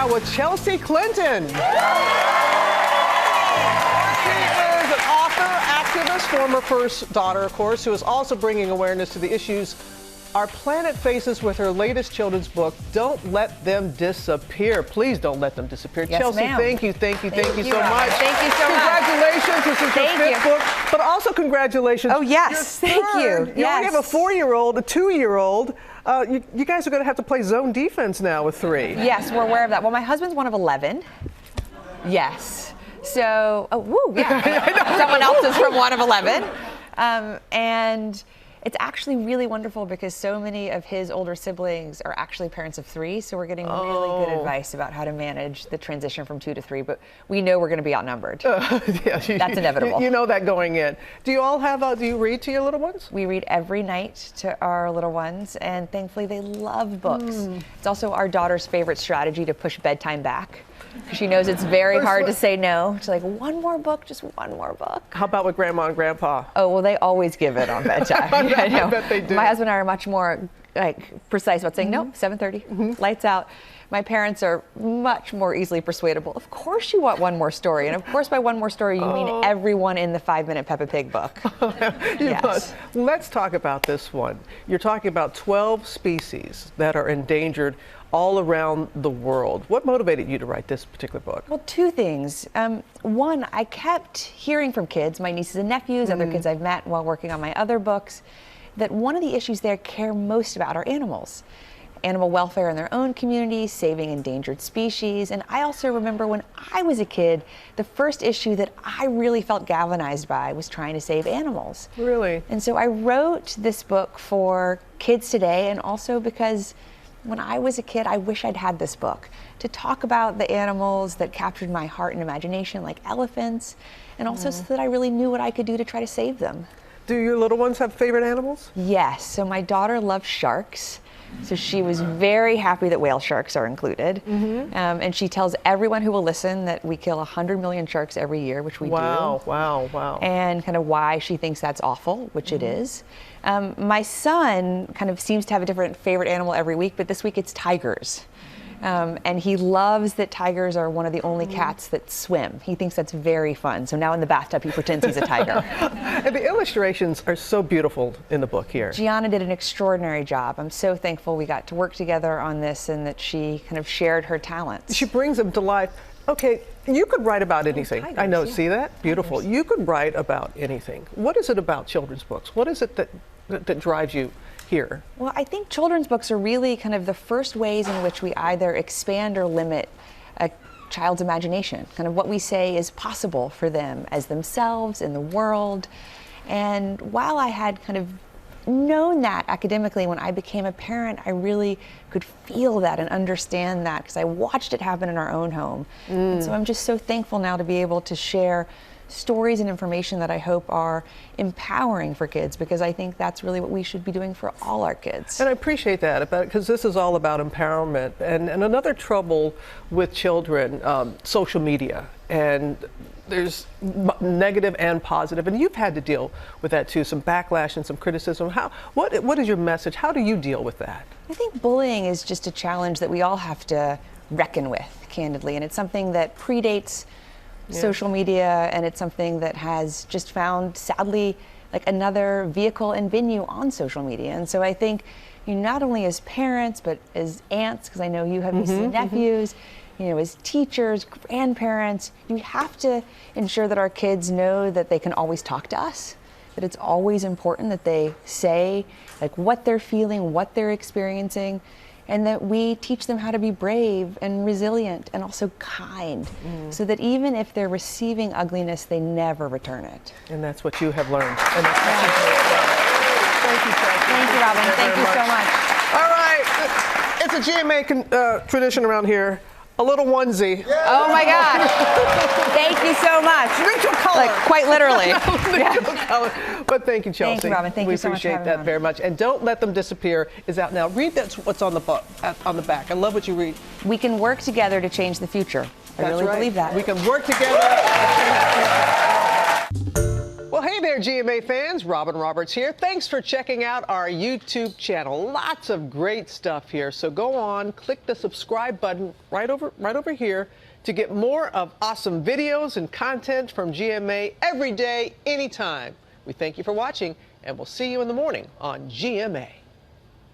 now with Chelsea Clinton. She is an author, activist, former first daughter, of course, who is also bringing awareness to the issues our planet faces with her latest children's book, Don't Let Them Disappear. Please don't let them disappear. Yes, Chelsea, thank you so much. Thank you so much. Congratulations. This is your fifth book, but also congratulations. Oh, yes. Thank you. You already have a 4-year-old, a 2-year-old. You guys are going to have to play zone defense now with 3. Yes, we're aware of that. Well, my husband's one of 11. Yes. So, someone else is from one of 11. And it's actually really wonderful because so many of his older siblings are actually parents of 3, so we're getting really good advice about how to manage the transition from 2 to 3, but we know we're going to be outnumbered. That's inevitable. You know that going in. Do you all have, do you read to your little ones? We read every night to our little ones, and thankfully they love books. It's also our daughter's favorite strategy to push bedtime back. She knows it's very hard to say no. She's like, one more book, just one more book. How about with Grandma and Grandpa? Oh, well, they always give it on bedtime. I bet they do. My husband and I are much more precise about saying, nope, 7:30, lights out. My parents are much more easily persuadable. Of course you want one more story. And of course by one more story, you mean everyone in the 5-minute Peppa Pig book. Yes. Let's talk about this one. You're talking about 12 species that are endangered all around the world. What motivated you to write this particular book? Well, 2 things. One, I kept hearing from kids, my nieces and nephews, other kids I've met while working on my other books, that one of the issues they care most about are animals. Animal welfare in their own communities, saving endangered species. And I also remember when I was a kid, the first issue that I really felt galvanized by was trying to save animals. Really? And so I wrote this book for kids today, and also because when I was a kid, I wish I'd had this book to talk about the animals that captured my heart and imagination, like elephants, and also so that I really knew what I could do to try to save them. Do your little ones have favorite animals? Yes. So my daughter loves sharks. So she was very happy that whale sharks are included. And she tells everyone who will listen that we kill 100 million sharks every year, which we do. Wow. And kind of why she thinks that's awful, which it is. My son kind of seems to have a different favorite animal every week, but this week it's tigers. And he loves that tigers are one of the only cats that swim. He thinks that's very fun. So now in the bathtub, he pretends he's a tiger. And the illustrations are so beautiful in the book here. Gianna did an extraordinary job. I'm so thankful we got to work together on this and that she kind of shared her talents. She brings them to life. Okay, you could write about anything. Tigers, I know, see that? Beautiful. Tigers. You could write about anything. What is it about children's books? What is it that drives you here? Well, I think children's books are really kind of the first ways in which we either expand or limit a child's imagination, kind of what we say is possible for them as themselves in the world. And while I had kind of known that academically, when I became a parent, I really could feel that and understand that because I watched it happen in our own home. And so I'm just so thankful now to be able to share stories and information that I hope are empowering for kids, because I think that's really what we should be doing for all our kids. And I appreciate that, because this is all about empowerment. And another trouble with children, social media. And there's negative and positive, and you've had to deal with that too, some backlash and some criticism. What is your message? How do you deal with that? I think bullying is just a challenge that we all have to reckon with, candidly, and it's something that predates social media, and it's something that has just found, sadly, like another vehicle and venue on social media. And so I think you not only as parents, but as aunts, because I know you have nieces and nephews, you know, as teachers, grandparents, you have to ensure that our kids know that they can always talk to us, that it's always important that they say like what they're feeling, what they're experiencing, and that we teach them how to be brave and resilient and also kind, so that even if they're receiving ugliness, they never return it. And that's what you have learned. And that's what Thank you, Chelsea. Thank you, Robin. Thank you so much. All right. It's a GMA tradition around here. A little onesie. Yeah. Oh my gosh. Thank you so much. Neutral color. Like, quite literally. Neutral color. But thank you, Chelsea. Thank you, Robin. Thank you so much for having me. We appreciate that very much. And Don't Let Them Disappear is out now. Read what's on the book, on the back. I love what you read. We can work together to change the future. I really believe that. We can work together. Well, hey, Hey there, GMA fans. Robin Roberts here. Thanks for checking out our YouTube channel. Lots of great stuff here. So go on, click the subscribe button right over here to get more of awesome videos and content from GMA every day, anytime. We thank you for watching, and we'll see you in the morning on GMA.